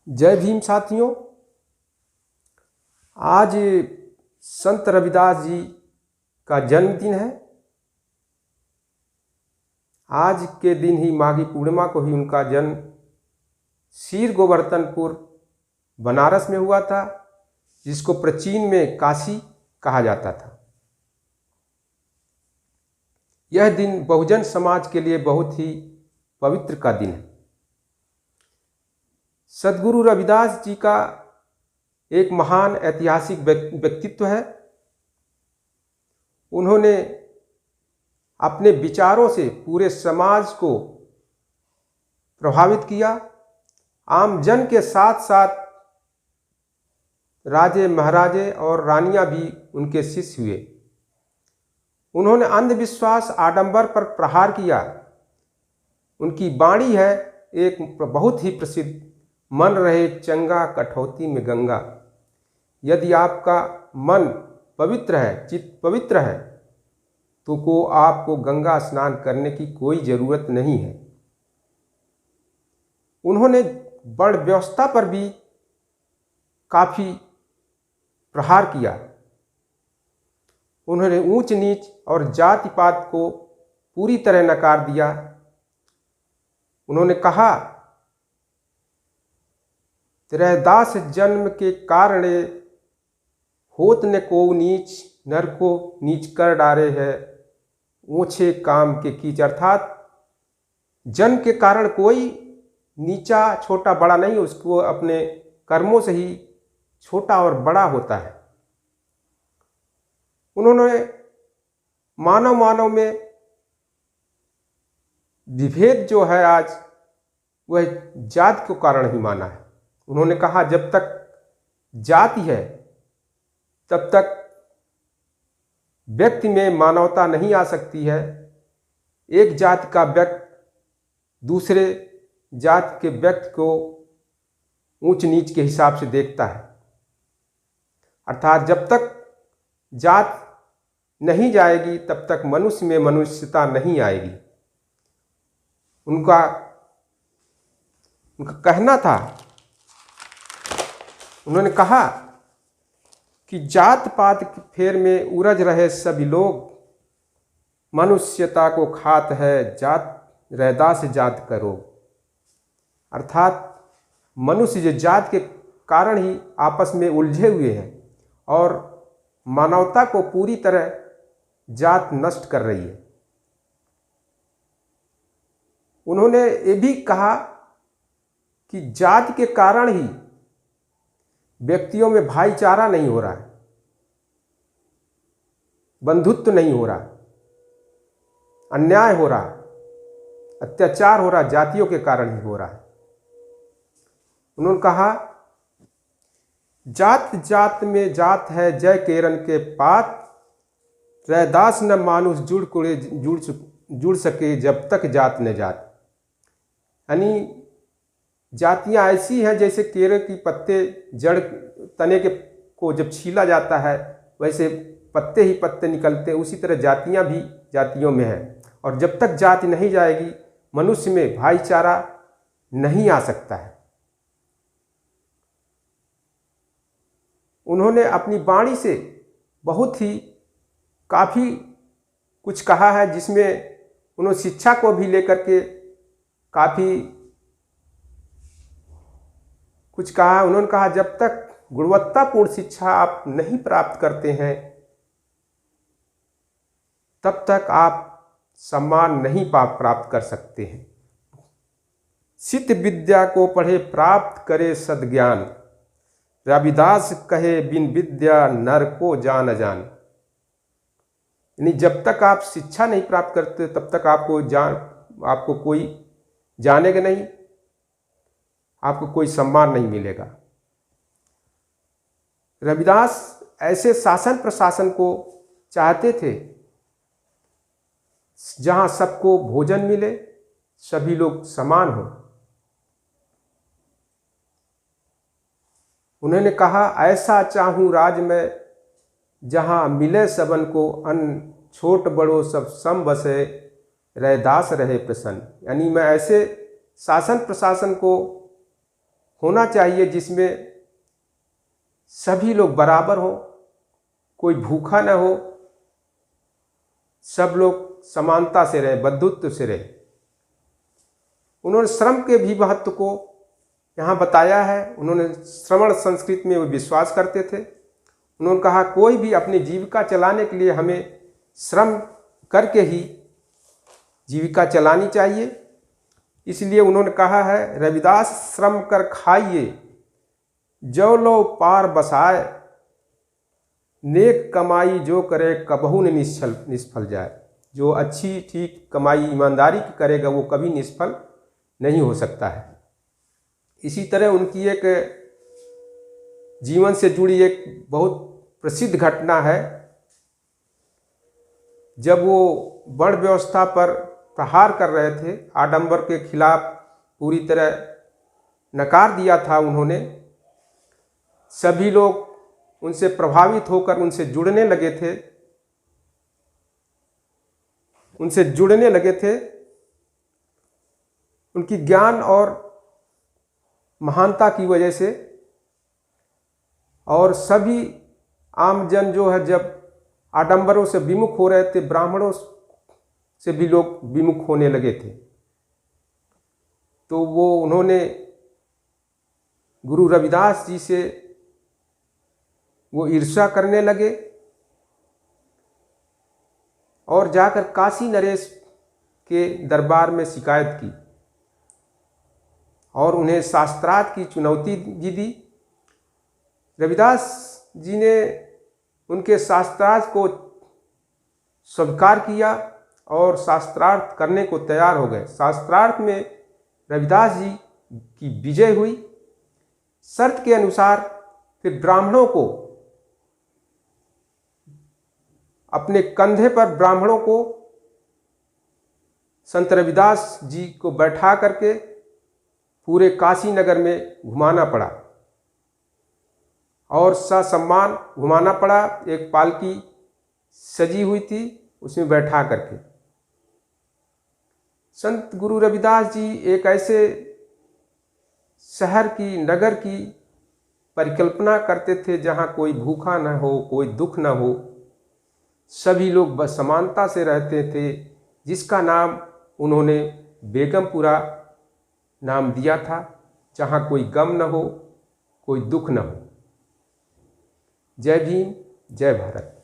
जय भीम साथियों। आज संत रविदास जी का जन्मदिन है। आज के दिन ही माघी पूर्णिमा को ही उनका जन्म सीर गोवर्धनपुर बनारस में हुआ था, जिसको प्राचीन में काशी कहा जाता था। यह दिन बहुजन समाज के लिए बहुत ही पवित्र का दिन है। सद्गुरु रविदास जी का एक महान ऐतिहासिक व्यक्तित्व है। उन्होंने अपने विचारों से पूरे समाज को प्रभावित किया। आम जन के साथ साथ राजे महाराजे और रानियां भी उनके शिष्य हुए। उन्होंने अंधविश्वास आडंबर पर प्रहार किया। उनकी वाणी है एक बहुत ही प्रसिद्ध, मन रहे चंगा कठौती में गंगा। यदि आपका मन पवित्र है, चित्त पवित्र है, तो आपको गंगा स्नान करने की कोई ज़रूरत नहीं है। उन्होंने वर्ण व्यवस्था पर भी काफ़ी प्रहार किया। उन्होंने ऊंच नीच और जाति पात को पूरी तरह नकार दिया। उन्होंने कहा, रैदास जन्म के कारण होत न को नीच, नर को नीच कर डारे है ऊंचे काम के कीच। अर्थात जन्म के कारण कोई नीचा छोटा बड़ा नहीं, उसको अपने कर्मों से ही छोटा और बड़ा होता है। उन्होंने मानव में विभेद जो है आज, वह जाति के कारण ही माना है। उन्होंने कहा, जब तक जाति है तब तक व्यक्ति में मानवता नहीं आ सकती है। एक जाति का व्यक्ति दूसरे जाति के व्यक्ति को ऊंच नीच के हिसाब से देखता है। अर्थात जब तक जात नहीं जाएगी तब तक मनुष्य में मनुष्यता नहीं आएगी। उनका कहना था, उन्होंने कहा कि जात पात के फेर में उलझ रहे सभी लोग, मनुष्यता को खात है जात रैदास जात करो। अर्थात मनुष्य जो जात के कारण ही आपस में उलझे हुए हैं और मानवता को पूरी तरह जात नष्ट कर रही है। उन्होंने ये भी कहा कि जाति के कारण ही व्यक्तियों में भाईचारा नहीं हो रहा है, बंधुत्व नहीं हो रहा, अन्याय हो रहा, अत्याचार हो रहा, जातियों के कारण ही हो रहा है। उन्होंने कहा, जात जात में जात है जय केरन के पात, रैदास न मानुष जुड़ सके जब तक जात न जात। यानी जातियां ऐसी हैं जैसे केरे की पत्ते जड़ तने के को जब छीला जाता है वैसे पत्ते ही पत्ते निकलते, उसी तरह जातियां भी जातियों में हैं। और जब तक जाति नहीं जाएगी मनुष्य में भाईचारा नहीं आ सकता है। उन्होंने अपनी वाणी से बहुत ही काफ़ी कुछ कहा है, जिसमें उन्होंने शिक्षा को भी लेकर के काफ़ी कुछ कहा। उन्होंने कहा, जब तक गुणवत्तापूर्ण शिक्षा आप नहीं प्राप्त करते हैं तब तक आप सम्मान नहीं प्राप्त कर सकते हैं। सिद्ध विद्या को पढ़े प्राप्त करे सद्ज्ञान, रविदास कहे बिन विद्या नर को जान अजान। यानी जब तक आप शिक्षा नहीं प्राप्त करते तब तक आपको कोई जानेगा नहीं, आपको कोई सम्मान नहीं मिलेगा। रविदास ऐसे शासन प्रशासन को चाहते थे जहां सबको भोजन मिले, सभी लोग समान हों। उन्होंने कहा, ऐसा चाहूं राज में जहां मिले सबन को अन्न, छोट बड़ो सब सम बसे रैदास रहे प्रसन्न। यानी मैं ऐसे शासन प्रशासन को होना चाहिए जिसमें सभी लोग बराबर हों, कोई भूखा न हो, सब लोग समानता से रहे, बंधुत्व से रहे। उन्होंने श्रम के भी महत्व को यहाँ बताया है। उन्होंने श्रवण संस्कृत में वो विश्वास करते थे। उन्होंने कहा कोई भी अपनी जीविका चलाने के लिए हमें श्रम करके ही जीविका चलानी चाहिए। इसलिए उन्होंने कहा है, रविदास श्रम कर खाइए, जो लो पार बसाए, नेक कमाई जो करे कबहू न निष्फल जाए। जो अच्छी ठीक कमाई ईमानदारी की करेगा वो कभी निष्फल नहीं हो सकता है। इसी तरह उनकी एक जीवन से जुड़ी एक बहुत प्रसिद्ध घटना है। जब वो वर्ण व्यवस्था पर प्रहार कर रहे थे, आडंबर के खिलाफ पूरी तरह नकार दिया था उन्होंने, सभी लोग उनसे प्रभावित होकर उनसे जुड़ने लगे थे। उनकी ज्ञान और महानता की वजह से। और सभी आमजन जो है जब आडंबरों से विमुख हो रहे थे, ब्राह्मणों से भी लोग विमुख होने लगे थे, तो वो उन्होंने गुरु रविदास जी से वो ईर्ष्या करने लगे और जाकर काशी नरेश के दरबार में शिकायत की और उन्हें शास्त्रार्थ की चुनौती भी दी। रविदास जी ने उनके शास्त्रार्थ को स्वीकार किया और शास्त्रार्थ करने को तैयार हो गए। शास्त्रार्थ में रविदास जी की विजय हुई। शर्त के अनुसार फिर ब्राह्मणों को अपने कंधे पर ब्राह्मणों को संत रविदास जी को बैठा करके पूरे काशी नगर में घुमाना पड़ा और ससम्मान घुमाना पड़ा। एक पालकी सजी हुई थी, उसमें बैठा करके। संत गुरु रविदास जी एक ऐसे शहर की, नगर की परिकल्पना करते थे जहाँ कोई भूखा न हो, कोई दुख न हो, सभी लोग बस समानता से रहते थे, जिसका नाम उन्होंने बेगमपुरा नाम दिया था, जहाँ कोई गम न हो, कोई दुख न हो। जय भीम, जय भारत।